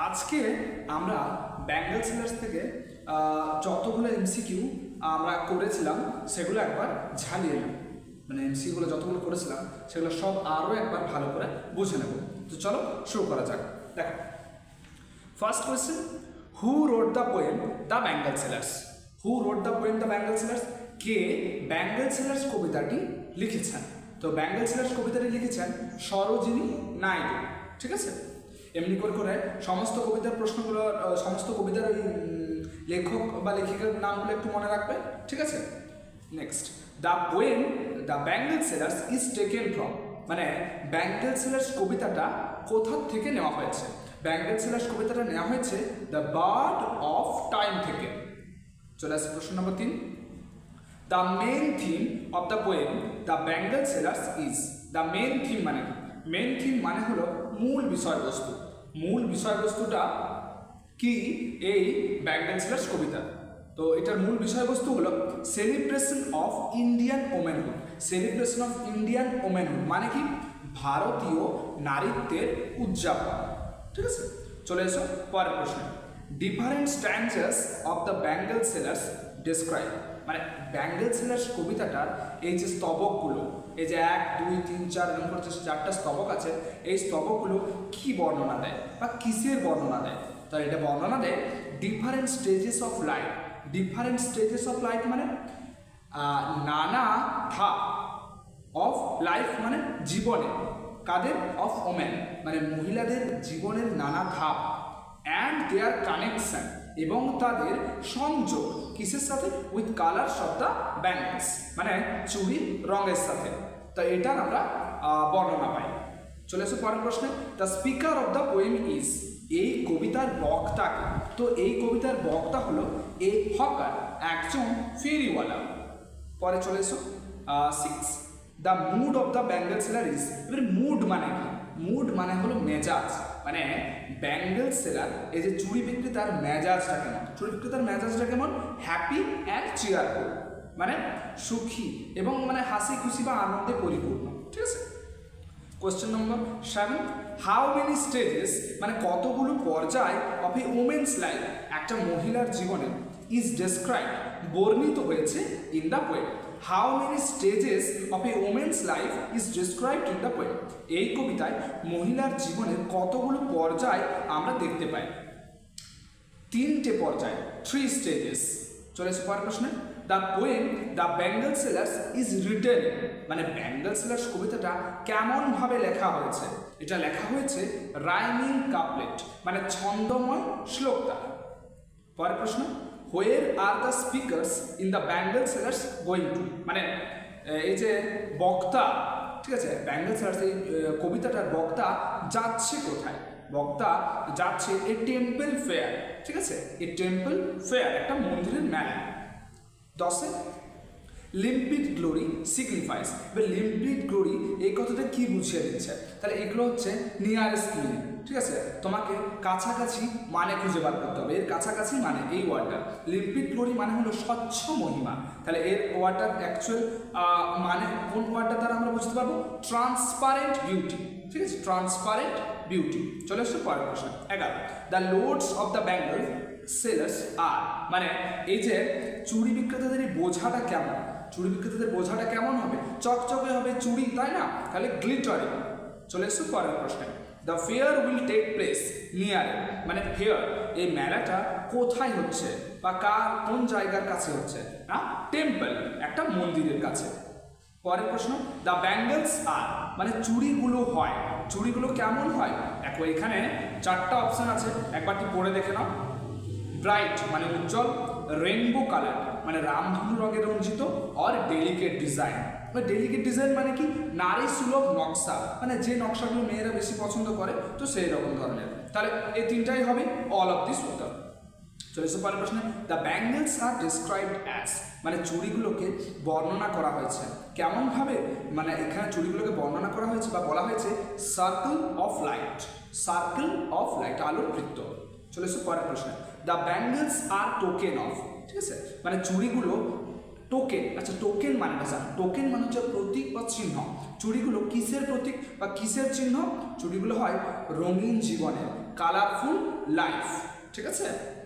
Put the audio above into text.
আজকে আমরা bangle sellers থেকে যতগুলো এমসিকিউ আমরা করেছিলাম সেগুলো একবার ঝালিয়ে নেব। মানে এমসিকিউগুলো যতগুলো করেছিলাম সেগুলো সব আরও একবার ভালো করে বুঝে নেব। তো চলো শুরু করা যাক। দেখো, first question, who wrote the poem the bangle sellers? Who wrote the poem the bangle sellers? কে ব্যাঙ্গেল সেলার্স কবিতাটি লিখেছেন? তো ব্যাঙ্গেল সেলার্স কবিতাটি লিখেছেন সরোজিনী নাইডু। ঠিক আছে, এমনি করে করে সমস্ত কবিতার প্রশ্নগুলো, সমস্ত কবিতার ওই লেখক বা লেখিকার নামগুলো একটু মনে রাখবে। ঠিক আছে, next, the poem the bangle sellers is taken from, মানে ব্যাঙ্গেল সেলার্স কবিতাটা কোথা থেকে নেওয়া হয়েছে? ব্যাঙ্গেল সেলার্স কবিতাটা নেওয়া হয়েছে দ্য বার্ড অফ টাইম থেকে। চলে আসছে প্রশ্ন নম্বর 3, the main theme of the poem the bangle sellers is. The main theme মানে কি? মেন থিম মানে হলো মূল বিষয়বস্তু। মূল বিষয়বস্তুটা কি এই ব্যাঙ্গেল সেলার্স কবিতা? তো এটার মূল বিষয়বস্তু হলো celebration of Indian ওমেনহুড। Celebration of Indian ওমেনহুড মানে কি? ভারতীয় নারীত্বের উদযাপন। ঠিক আছে, চলে এসো পরের প্রশ্ন। Different standards of the bangle sellers describe, মানে ব্যাঙ্গেল সেলার্স কবিতাটার এই যে স্তবকগুলো, এই যে 1, 2, 3, 4 এরকম করে 4টা স্তবক আছে, এই স্তবকগুলো কি বর্ণনা দেয় বা কিসের বর্ণনা দেয়? তো এটা বর্ণনা দেয় different stages of life. Different stages of life মানে নানা ধাপ, অফ লাইফ মানে জীবনে, কাদের? অফ ওমেন মানে মহিলাদের জীবনের নানা ধাপ, অ্যান্ড দেয়ার কানেকশন এবং তাদের সংযোগ কিসের সাথে? With colours of the bangles মানে চুড়ির রঙের সাথে। তো এটার আমরা বর্ণনা পাই। চলে আসো পরের প্রশ্নে। The speaker of the poem is, এই কবিতার বক্তাকে? তো এই কবিতার বক্তা হলো এ হকার, একজন ফেরিওয়ালা। পরে চলে এসো 6, the mood of the bangle seller is. এবার মুড মানে কি? মুড মানে হলো মেজাজ, মানে ব্যাঙ্গেল সেলার এই যে চুড়ি বিক্রেতার মেজাজটা কেমন? চুড়ি বিক্রেতার মেজাজটা কেমন? হ্যাপি অ্যান্ড চিয়ারফুল, মানে সুখী এবং মানে হাসি খুশি বা আনন্দে পরিপূর্ণ। ঠিক আছে, question number 7, how many stages মানে কতগুলো পর্যায় অফ এ ওমেন্স লাইফ, একটা মহিলার জীবনে, ইজ ডেসক্রাইব বর্ণিত হয়েছে in the poem. How many stages of A women's life is described in the poem. এই কবিতায় মহিলার জীবনের কতগুলো পর্যায় আমরা দেখতে পাই? 3টে পর্যায়, 3 স্টেজেস। চলে এসে পরের প্রশ্নে। The poem the bangle sellers is written, মানে ব্যাঙ্গেল সেলার্স কবিতাটা কেমনভাবে লেখা হয়েছে? এটা লেখা হয়েছে রাইমিং কাপলেট মানে ছন্দময় শ্লোক দ্বারা। পরের প্রশ্ন, where are the speakers in the bangle sellers going to, মানে এই যে বক্তা, ঠিক আছে, ব্যাঙ্গেল সেলার্স এই কবিতাটার বক্তা যাচ্ছে কোথায়? বক্তা যাচ্ছে এ টেম্পল ফেয়ার। ঠিক আছে, এ টেম্পল ফেয়ার একটা মন্দিরের মেলা। 10, লিম্পিড গ্লোরি সিগনিফাইস। এবার লিম্পিড গ্লোরি এই কথাটা কি বুঝিয়ে দিচ্ছে? তাহলে এগুলো হচ্ছে নিয়ারেস্ট মিনিং। ঠিক আছে, তোমাকে কাছাকাছি মানে খুঁজে বার করতে হবে। এর কাছাকাছি মানে এই ওয়ার্ডটা। লিম্পিড গ্লোরি মানে হলো স্বচ্ছ মহিমা। তাহলে এর ওয়ার্ডটার অ্যাকচুয়াল মানে কোন ওয়ার্ডটা দ্বারা আমরা বুঝতে পারবো? Transparent beauty. ঠিক আছে, ট্রান্সপারেন্ট বিউটি। চলে আসছে পরের প্রশ্ন 11, the loads of the bangle sellers are, মানে এই যে চুড়ি বিক্রেতাদের এই বোঝাটা কেমন? চুড়ি বিক্রেতাদের বোঝাটা কেমন হবে? চকচকে হবে চুড়ি, তাই না? তাহলে গ্লিটারিং। চলে এসো পরের প্রশ্নে। The fair will take place near, মানে ফেয়ার এই মেলাটা কোথায় হচ্ছে বা কোন জায়গার কাছে হচ্ছে? না, টেম্পল একটা মন্দিরের কাছে। পরের প্রশ্ন, দ্য ব্যাঙ্গেলস আর, মানে চুড়িগুলো হয়, চুড়িগুলো কেমন হয়? দেখো এখানে 4টা অপশন আছে, একবারটি পড়ে দেখে নাও। ব্রাইট মানে উজ্জ্বল, রেইনবো কালার মানে রামধনু রঙে রঞ্জিত, আর ডেলিকেট ডিজাইন। ডেলিকেট ডিজাইন মানে কি? নারী সুলভ নকশা, মানে যে নকশাগুলো মেয়েরা বেশি পছন্দ করে, তো সেই রকম ধরনের। তাহলে এই 3টাই হবে অল অফ দিস উত্তর। চলে এসো পরের প্রশ্নে। The bangles are described as, মানে চুড়িগুলোকে বর্ণনা করা হয়েছে কেমনভাবে? মানে এখানে চুড়িগুলোকে বর্ণনা করা হয়েছে বা বলা হয়েছে circle of light, circle of light আলোর বৃত্ত। চলে এসো পরের প্রশ্নে। The bangles are token of, ঠিক আছে, মানে চুড়িগুলো টোকেন। আচ্ছা, টোকেন মানেটা জানো? টোকেন মানে হচ্ছে প্রতীক বা চিহ্ন। চুড়িগুলো কিসের প্রতীক বা কিসের চিহ্ন? চুড়িগুলো হয় রঙিন জীবনের কালারফুল লাইফ। ঠিক আছে।